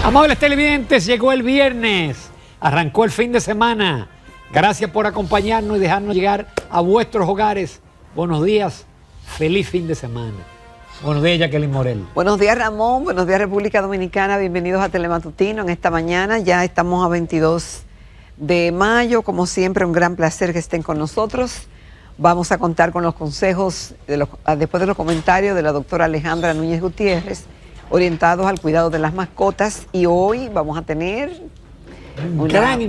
Amables televidentes, llegó el viernes, arrancó el fin de semana. Gracias por acompañarnos y dejarnos llegar a vuestros hogares. Buenos días, feliz fin de semana. Buenos días, Jacqueline Morel. Buenos días, Ramón. Buenos días, República Dominicana. Bienvenidos a Telematutino en esta mañana. Ya estamos a 22 de mayo. Como siempre, un gran placer que estén con nosotros. Vamos a contar con los consejos, después de los comentarios de la doctora Alejandra Núñez Gutiérrez, orientados al cuidado de las mascotas. Y hoy vamos a tener un gran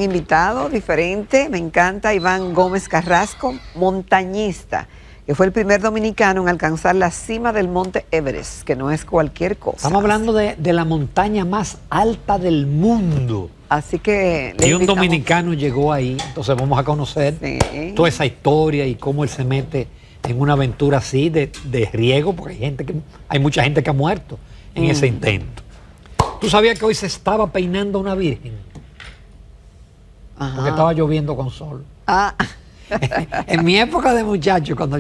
invitado diferente. Me encanta, Iván Gómez Carrasco, montañista, que fue el primer dominicano en alcanzar la cima del monte Everest, que no es cualquier cosa. Estamos hablando de la montaña más alta del mundo. Así que... Y un dominicano llegó ahí, entonces vamos a conocer toda esa historia y cómo él se mete en una aventura así de riesgo, porque hay mucha gente que ha muerto en ese intento. ¿Tú sabías que hoy se estaba peinando una virgen? Ajá. Porque estaba lloviendo con sol. Ah. En mi época de muchacho, cuando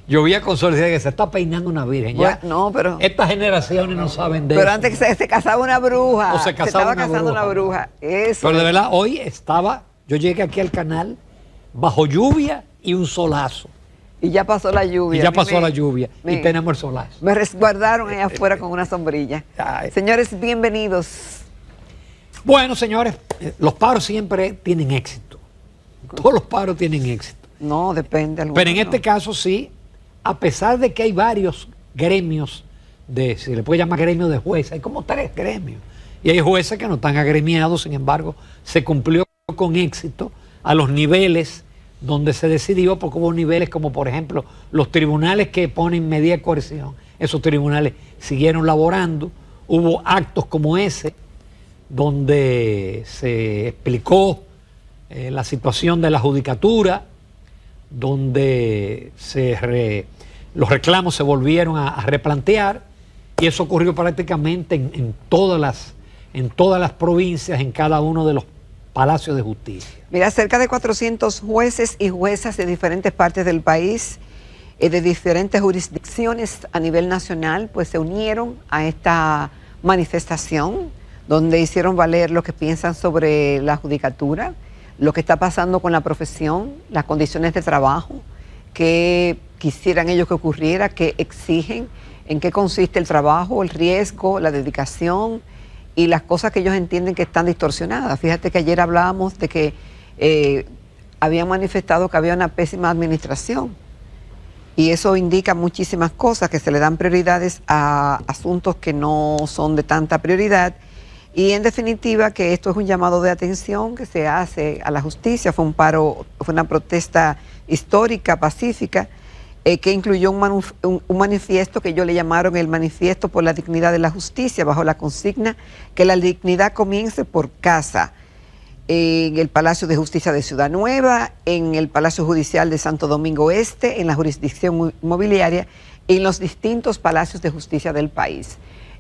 llovía con sol, decía que se está peinando una virgen. Bueno, ya, no, pero... Estas generaciones no saben de eso. Pero antes que se casaba una bruja. O se estaba casando una bruja. Eso. Pero de verdad, hoy yo llegué aquí al canal bajo lluvia y un solazo. Y ya pasó la lluvia. Y ya pasó la lluvia y tenemos el solazo. Me resguardaron allá afuera con una sombrilla. Ay. Señores, bienvenidos. Bueno, señores, los paros siempre tienen éxito. Todos los paros tienen éxito. No, depende. Pero en este caso sí, a pesar de que hay varios gremios, se le puede llamar gremio de jueces, hay como 3 gremios. Y hay jueces que no están agremiados, sin embargo, se cumplió con éxito a los niveles donde se decidió, porque hubo niveles como, por ejemplo, los tribunales que ponen medida de coerción. Esos tribunales siguieron laborando. Hubo actos como ese, donde se explicó la situación de la judicatura, donde los reclamos se volvieron a replantear, y eso ocurrió prácticamente en todas las provincias, en cada uno de los palacios de justicia. Mira, cerca de 400 jueces y juezas de diferentes partes del país, de diferentes jurisdicciones a nivel nacional, pues se unieron a esta manifestación, donde hicieron valer lo que piensan sobre la judicatura, lo que está pasando con la profesión, las condiciones de trabajo, que quisieran ellos que ocurriera, que exigen, en qué consiste el trabajo, el riesgo, la dedicación y las cosas que ellos entienden que están distorsionadas. Fíjate que ayer hablábamos de que habían manifestado que había una pésima administración, y eso indica muchísimas cosas, que se le dan prioridades a asuntos que no son de tanta prioridad. Y en definitiva que esto es un llamado de atención que se hace a la justicia. Fue un paro, fue una protesta histórica, pacífica, que incluyó un manifiesto que ellos le llamaron el Manifiesto por la Dignidad de la Justicia, bajo la consigna que la dignidad comience por casa, en el Palacio de Justicia de Ciudad Nueva, en el Palacio Judicial de Santo Domingo Este, en la jurisdicción inmobiliaria y en los distintos palacios de justicia del país.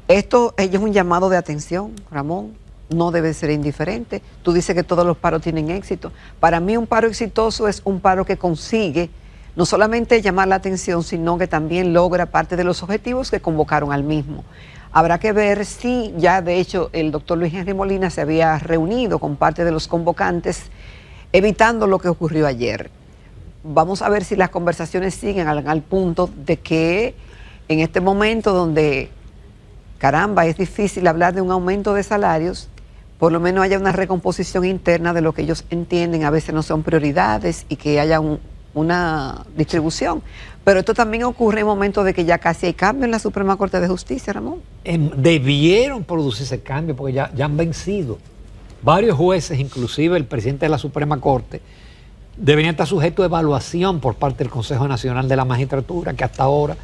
Esto es un llamado de atención, Ramón, no debe ser indiferente. Tú dices que todos los paros tienen éxito. Para mí un paro exitoso es un paro que consigue no solamente llamar la atención, sino que también logra parte de los objetivos que convocaron al mismo. Habrá que ver si ya de hecho el doctor Luis Henry Molina se había reunido con parte de los convocantes, evitando lo que ocurrió ayer. Vamos a ver si las conversaciones siguen al punto de que en este momento donde... caramba, es difícil hablar de un aumento de salarios, por lo menos haya una recomposición interna de lo que ellos entienden, a veces no son prioridades, y que haya una distribución. Pero esto también ocurre en momentos de que ya casi hay cambio en la Suprema Corte de Justicia, Ramón. Debieron producirse cambios porque ya han vencido. Varios jueces, inclusive el presidente de la Suprema Corte, deberían estar sujetos a evaluación por parte del Consejo Nacional de la Magistratura, que hasta ahora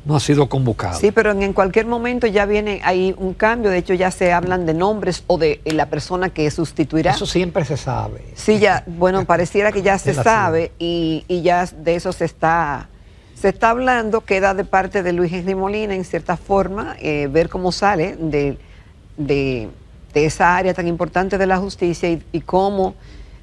no ha sido convocado. Sí, pero en cualquier momento ya viene ahí un cambio. De hecho, ya se hablan de nombres o de la persona que sustituirá. Eso siempre se sabe. Sí, ya, bueno, pareciera que ya se sabe y ya de eso se está hablando. Queda de parte de Luis Henry Molina, en cierta forma, ver cómo sale de esa área tan importante de la justicia y cómo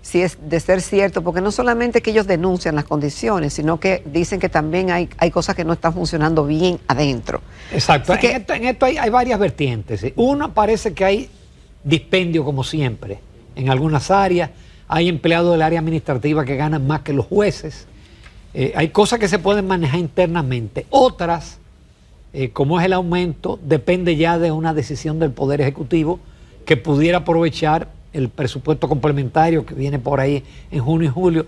si es de ser cierto, porque no solamente que ellos denuncian las condiciones, sino que dicen que también hay cosas que no están funcionando bien adentro. Exacto. Así que, En esto hay varias vertientes. ¿Sí? Uno, parece que hay dispendio, como siempre, en algunas áreas. Hay empleados del área administrativa que ganan más que los jueces. Hay cosas que se pueden manejar internamente. Otras, como es el aumento, depende ya de una decisión del Poder Ejecutivo que pudiera aprovechar el presupuesto complementario que viene por ahí en junio y julio.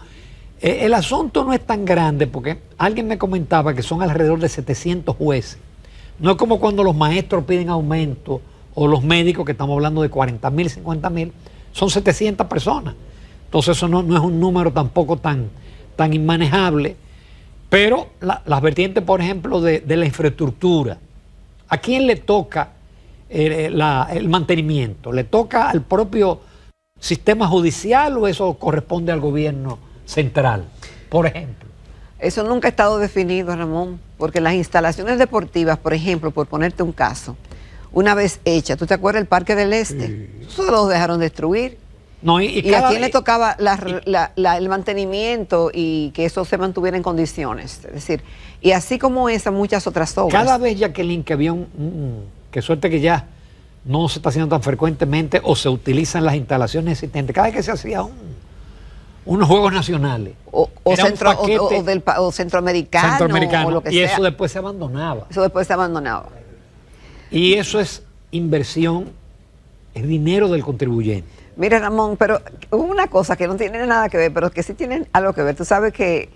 El asunto no es tan grande porque alguien me comentaba que son alrededor de 700 jueces. No es como cuando los maestros piden aumento o los médicos, que estamos hablando de 40.000, 50.000, son 700 personas. Entonces eso no es un número tampoco tan inmanejable. Pero las vertientes, por ejemplo, de la infraestructura, ¿a quién le toca el mantenimiento? ¿Le toca al propio sistema judicial o eso corresponde al gobierno central, por ejemplo? eso nunca ha estado definido, Ramón, porque las instalaciones deportivas, por ejemplo, por ponerte un caso, una vez hecha, ¿tú te acuerdas del Parque del Este? Sí. Eso lo dejaron destruir. No, ¿Y a quién le tocaba el mantenimiento y que eso se mantuviera en condiciones? Es decir, y así como esas, muchas otras obras. Cada vez, Jacqueline, que había que suerte que ya no se está haciendo tan frecuentemente o se utilizan las instalaciones existentes, cada vez que se hacía unos Juegos Nacionales o centroamericano, o lo que y sea. eso después se abandonaba. Eso después se abandonaba. Y eso es inversión, es dinero del contribuyente. Mira, Ramón, pero hubo una cosa que no tiene nada que ver, pero que sí tiene algo que ver. Tú sabes que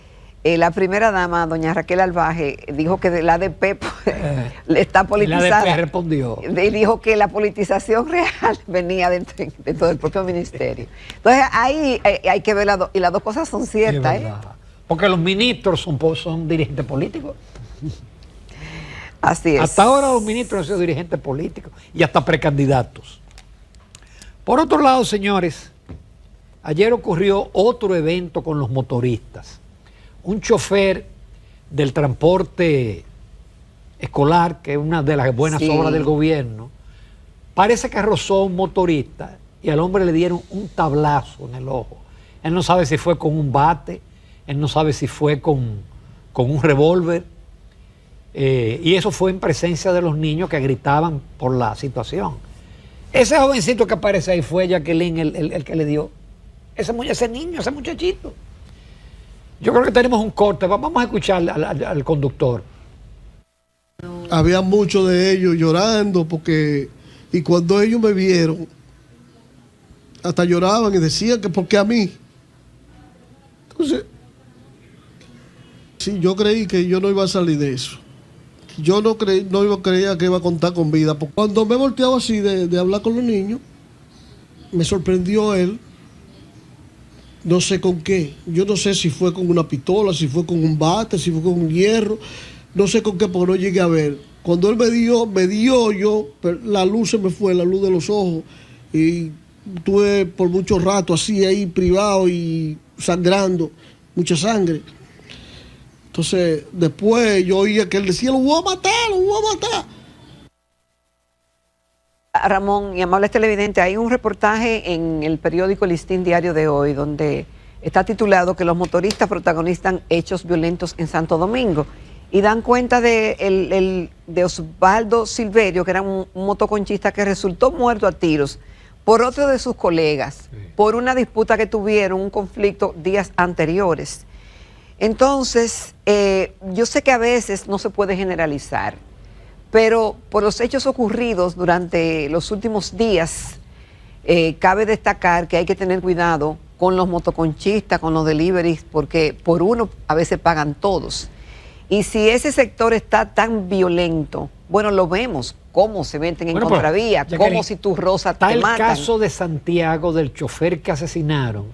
la primera dama, doña Raquel Albaje, dijo que de la ADP está politizada. La ADP respondió. Y dijo que la politización real venía dentro del propio ministerio. Entonces ahí hay que ver y las dos cosas son ciertas. Sí, porque los ministros son dirigentes políticos. Así es. Hasta ahora los ministros han sido dirigentes políticos y hasta precandidatos. Por otro lado, señores, ayer ocurrió otro evento con los motoristas. Un chofer del transporte escolar, que es una de las buenas obras del gobierno, parece que rozó a un motorista y al hombre le dieron un tablazo en el ojo. Él no sabe si fue con un bate, él no sabe si fue con un revólver. Y eso fue en presencia de los niños que gritaban por la situación. Ese jovencito que aparece ahí fue Jacqueline el que le dio. Ese niño, ese muchachito. Yo creo que tenemos un corte. Vamos a escuchar al conductor. Había muchos de ellos llorando y cuando ellos me vieron, hasta lloraban y decían que ¿por qué a mí? Entonces, sí, yo creí que yo no iba a salir de eso. Yo no creía que iba a contar con vida. Porque cuando me he volteado así de hablar con los niños, me sorprendió él, no sé con qué. Yo no sé si fue con una pistola, si fue con un bate, si fue con un hierro, no sé con qué, porque no llegué a ver. Cuando él me dio yo, la luz se me fue, la luz de los ojos, y estuve por mucho rato así ahí privado y sangrando, mucha sangre. Entonces, después yo oía que él decía, lo voy a matar. Ramón y amables televidentes, hay un reportaje en el periódico Listín Diario de hoy donde está titulado que los motoristas protagonizan hechos violentos en Santo Domingo y dan cuenta de Osvaldo Silverio, que era un motoconchista que resultó muerto a tiros por otro de sus colegas, por una disputa que tuvieron, un conflicto días anteriores. Entonces, yo sé que a veces no se puede generalizar, pero por los hechos ocurridos durante los últimos días, cabe destacar que hay que tener cuidado con los motoconchistas, con los deliveries, porque por uno a veces pagan todos. Y si ese sector está tan violento, bueno, lo vemos, cómo se meten en contravía, cómo si tú rozas te matan. Está el caso de Santiago, del chofer que asesinaron,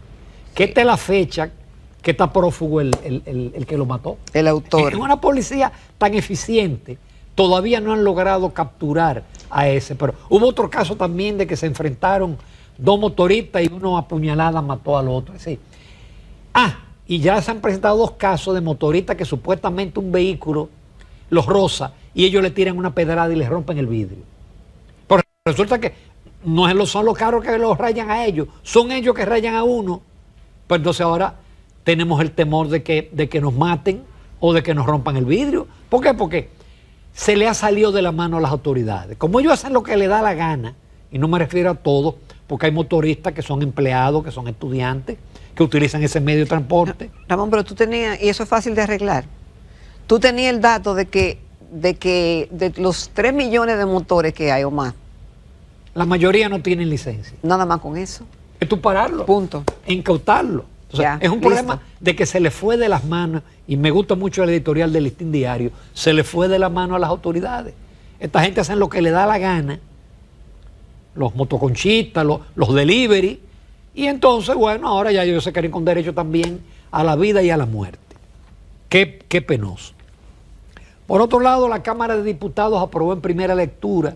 que esta es la fecha que está prófugo el que lo mató. El autor. En una policía tan eficiente, todavía no han logrado capturar a ese. Pero hubo otro caso también de que se enfrentaron dos motoristas y uno a puñalada mató al otro. Sí. Y ya se han presentado dos casos de motoristas que supuestamente un vehículo los roza y ellos le tiran una pedrada y les rompen el vidrio. Pero resulta que no son los carros que los rayan a ellos, son ellos que rayan a uno Pues entonces ahora tenemos el temor de que nos maten o de que nos rompan el vidrio. ¿Por qué? Porque se le ha salido de la mano a las autoridades. Como ellos hacen lo que les da la gana, y no me refiero a todos, porque hay motoristas que son empleados, que son estudiantes, que utilizan ese medio de transporte. Ramón, pero tú tenías, y eso es fácil de arreglar, tú tenías el dato de los 3 millones de motores que hay o más, La mayoría no tienen licencia. nada más con eso. Es tú pararlo. Punto. Incautarlo. O sea, Ya, es un listo. problema de que se le fue de las manos, y me gusta mucho el editorial del Listín Diario, se le fue de la mano a las autoridades. Esta gente hacen lo que le da la gana, los motoconchistas, los delivery, y entonces, bueno, ahora ya ellos se quieren con derecho también a la vida y a la muerte. Qué penoso. Por otro lado, la Cámara de Diputados aprobó en primera lectura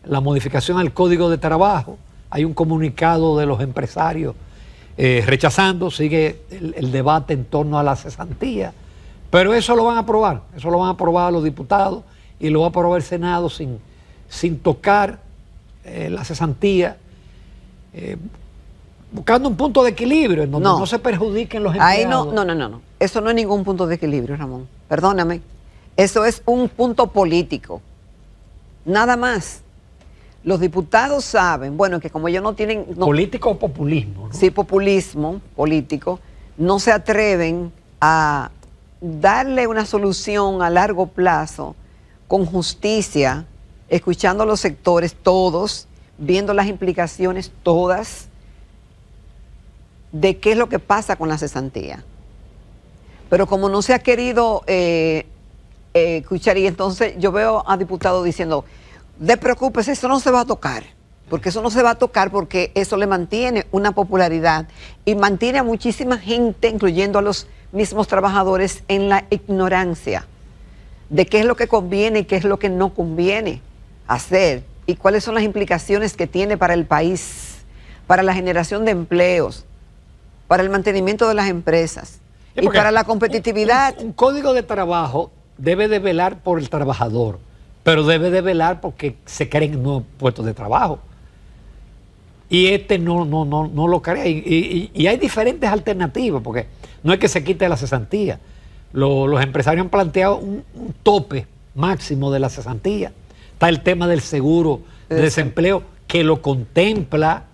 la modificación al Código de Trabajo. Hay un comunicado de los empresarios rechazando, sigue el debate en torno a la cesantía, pero eso lo van a aprobar los diputados y lo va a aprobar el Senado sin tocar la cesantía, buscando un punto de equilibrio en donde no se perjudiquen los empleados. Ahí no. Eso no es ningún punto de equilibrio, Ramón. Perdóname. Eso es un punto político. Nada más. Los diputados saben, bueno, que como ellos no tienen... ¿Político o populismo? ¿No? Sí, populismo político, no se atreven a darle una solución a largo plazo con justicia, escuchando a los sectores todos, viendo las implicaciones todas de qué es lo que pasa con la cesantía. Pero como no se ha querido escuchar, y entonces yo veo a diputados diciendo, de preocúpese, eso no se va a tocar, porque eso no se va a tocar porque eso le mantiene una popularidad y mantiene a muchísima gente, incluyendo a los mismos trabajadores, en la ignorancia de qué es lo que conviene y qué es lo que no conviene hacer y cuáles son las implicaciones que tiene para el país, para la generación de empleos, para el mantenimiento de las empresas y para la competitividad. Un código de trabajo debe de velar por el trabajador, pero debe de velar porque se creen nuevos puestos de trabajo. Y no lo crea. Y hay diferentes alternativas, porque no es que se quite la cesantía. Los empresarios han planteado un tope máximo de la cesantía. Está el tema del seguro de desempleo, que lo contempla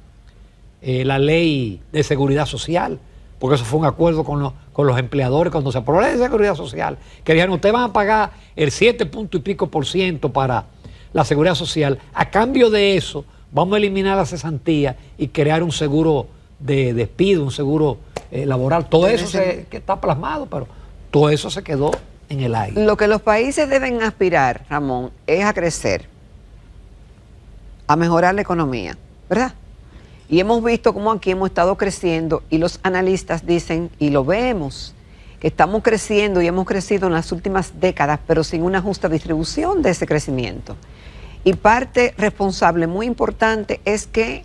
la ley de seguridad social, porque eso fue un acuerdo con los empleadores cuando se aprobó la ley de seguridad social, que dijeron, ustedes van a pagar el 7 punto y pico % para la seguridad social. A cambio de eso, vamos a eliminar la cesantía y crear un seguro de despido, un seguro laboral. Todo eso que está plasmado, pero todo eso se quedó en el aire. Lo que los países deben aspirar, Ramón, es a crecer, a mejorar la economía, ¿verdad? Y hemos visto cómo aquí hemos estado creciendo y los analistas dicen, y lo vemos, que estamos creciendo y hemos crecido en las últimas décadas, pero sin una justa distribución de ese crecimiento. Y parte responsable muy importante es que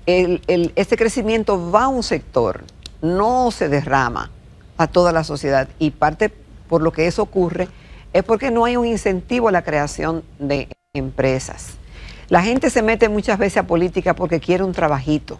ese crecimiento va a un sector, no se derrama a toda la sociedad. Y parte por lo que eso ocurre es porque no hay un incentivo a la creación de empresas. La gente se mete muchas veces a política porque quiere un trabajito,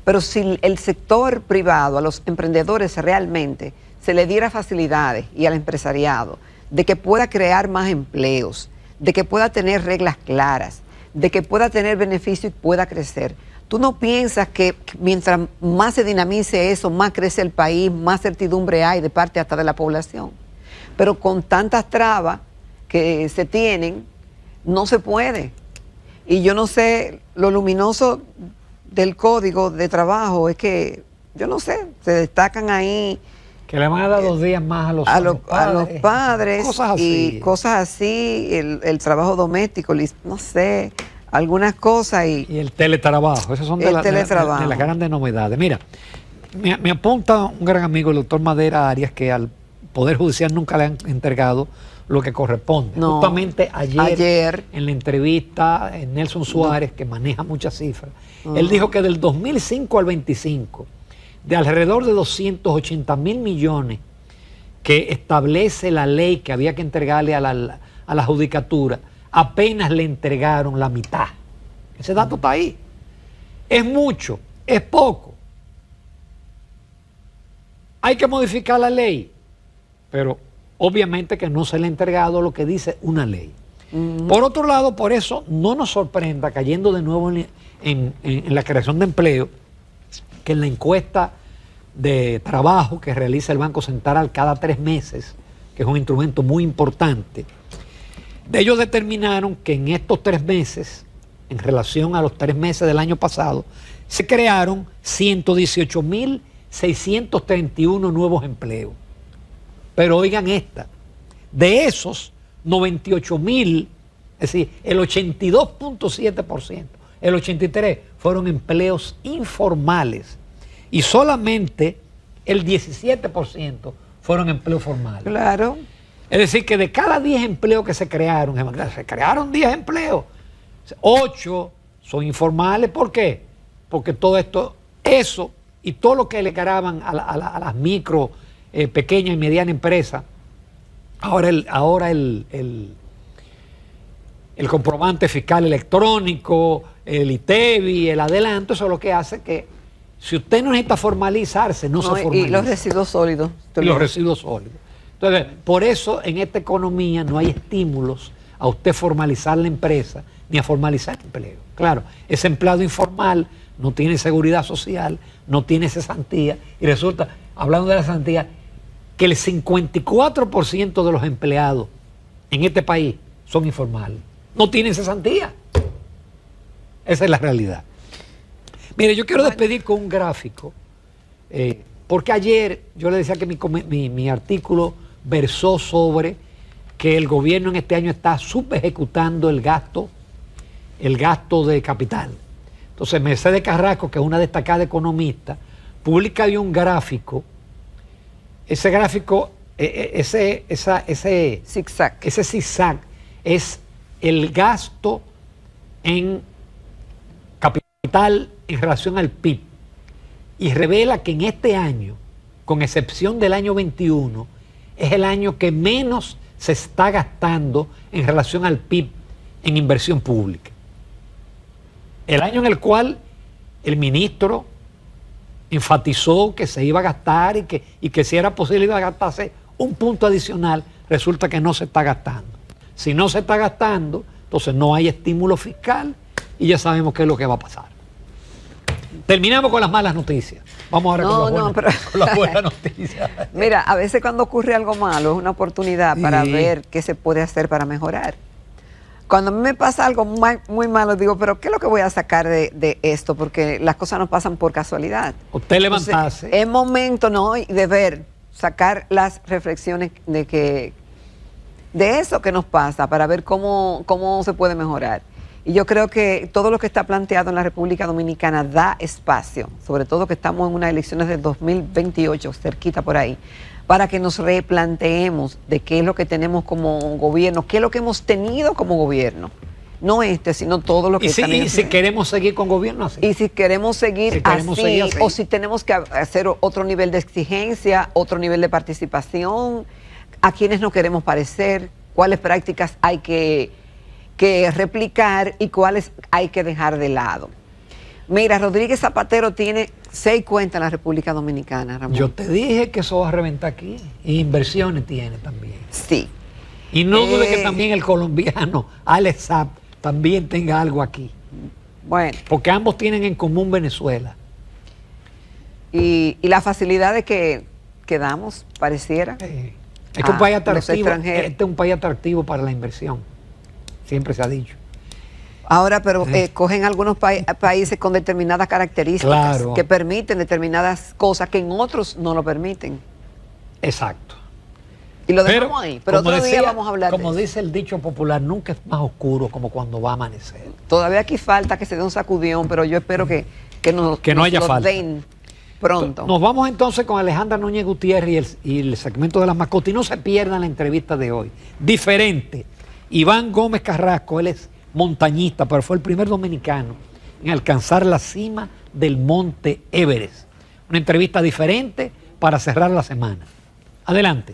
pero si el sector privado, a los emprendedores realmente se le diera facilidades y al empresariado de que pueda crear más empleos, de que pueda tener reglas claras, de que pueda tener beneficio y pueda crecer. ¿Tú no piensas que mientras más se dinamice eso, más crece el país, más certidumbre hay de parte hasta de la población? Pero con tantas trabas que se tienen, no se puede. Y yo no sé, lo luminoso del código de trabajo es que, yo no sé, se destacan ahí. Que le van a dar 2 días más a los padres. Cosas así. Y cosas así, el trabajo doméstico, no sé, algunas cosas. Y el teletrabajo, esas son de las grandes novedades. Mira, me apunta un gran amigo, el doctor Madera Arias, que al Poder Judicial nunca le han entregado lo que corresponde. No, justamente ayer en la entrevista, Nelson Suárez, que maneja muchas cifras, él dijo que del 2005 al 25, de alrededor de 280.000 millones que establece la ley que había que entregarle a la judicatura, apenas le entregaron la mitad. Ese dato está ahí. ¿Es mucho? ¿Es poco? Hay que modificar la ley, pero obviamente que no se le ha entregado lo que dice una ley. Por otro lado, por eso no nos sorprenda, cayendo de nuevo en la creación de empleo, que en la encuesta de trabajo que realiza el Banco Central cada 3 meses, que es un instrumento muy importante, de ellos determinaron que en estos 3 meses, en relación a los 3 meses del año pasado, se crearon 118.631 nuevos empleos. Pero oigan esta, de esos 98.000, es decir, el 82.7%, el 83% fueron empleos informales y solamente el 17% fueron empleos formales. Claro. Es decir, que de cada 10 empleos que se crearon 10 empleos, 8 son informales. ¿Por qué? Porque todo esto, eso y todo lo que le graban a las micro, pequeñas y medianas empresas, ahora el comprobante fiscal electrónico, el ITEVI, el adelanto, eso es lo que hace que si usted no necesita formalizarse, no se formaliza. Y los residuos sólidos. Y los residuos sólidos. Entonces, por eso en esta economía no hay estímulos a usted formalizar la empresa ni a formalizar el empleo. Claro, ese empleado informal no tiene seguridad social, no tiene cesantía, y resulta, hablando de la cesantía, que el 54% de los empleados en este país son informales. No tienen cesantía. Esa es la realidad. Mire, yo quiero despedir con un gráfico, porque ayer yo le decía que mi artículo versó sobre que el gobierno en este año está subejecutando el gasto de capital. Entonces Mercedes Carrasco, que es una destacada economista, publica hoy un gráfico. Ese gráfico, ese zigzag es el gasto en capital en relación al PIB, y revela que en este año, con excepción del año 21, es el año que menos se está gastando en relación al PIB en inversión pública. El año en el cual el ministro enfatizó que se iba a gastar y que si era posible iba a gastarse un punto adicional, resulta que no se está gastando. Si no se está gastando, entonces no hay estímulo fiscal y ya sabemos qué es lo que va a pasar. Terminamos con las malas noticias. Vamos ahora con las buenas noticias. Mira, a veces cuando ocurre algo malo es una oportunidad para ver qué se puede hacer para mejorar. Cuando a mí me pasa algo muy malo, digo, pero ¿qué es lo que voy a sacar de esto? Porque las cosas no pasan por casualidad. Usted levantarse. Es momento, ¿no?, de ver, sacar las reflexiones de eso que nos pasa para ver cómo se puede mejorar. Y yo creo que todo lo que está planteado en la República Dominicana da espacio, sobre todo que estamos en unas elecciones de 2028, cerquita por ahí, para que nos replanteemos de qué es lo que tenemos como gobierno, qué es lo que hemos tenido como gobierno. No sino todo lo que y si queremos seguir con gobierno así. Y si queremos seguir así, o si tenemos que hacer otro nivel de exigencia, otro nivel de participación, a quiénes no queremos parecer, cuáles prácticas hay que replicar y cuáles hay que dejar de lado. Mira, Rodríguez Zapatero tiene 6 cuentas en la República Dominicana, Ramón. Yo te dije que eso va a reventar aquí. Y inversiones tiene también. Sí. Y no dude que también el colombiano Alex Saab también tenga algo aquí. Bueno. Porque ambos tienen en común Venezuela. Y la facilidad de que damos, pareciera. Es que un país atractivo, este es un país atractivo para la inversión. Siempre se ha dicho. Ahora, pero cogen algunos países con determinadas características, claro, que permiten determinadas cosas que en otros no lo permiten. Exacto. Y lo dejamos ahí, pero otro día vamos a hablar de eso. Como dice el dicho popular, nunca es más oscuro como cuando va a amanecer. Todavía aquí falta que se dé un sacudión, pero yo espero que nos haya falta. Den pronto. Nos vamos entonces con Alejandra Núñez Gutiérrez y el segmento de las mascotas. Y no se pierdan la entrevista de hoy. Diferente. Iván Gómez Carrasco, él es montañista, pero fue el primer dominicano en alcanzar la cima del monte Everest. Una entrevista diferente para cerrar la semana. Adelante.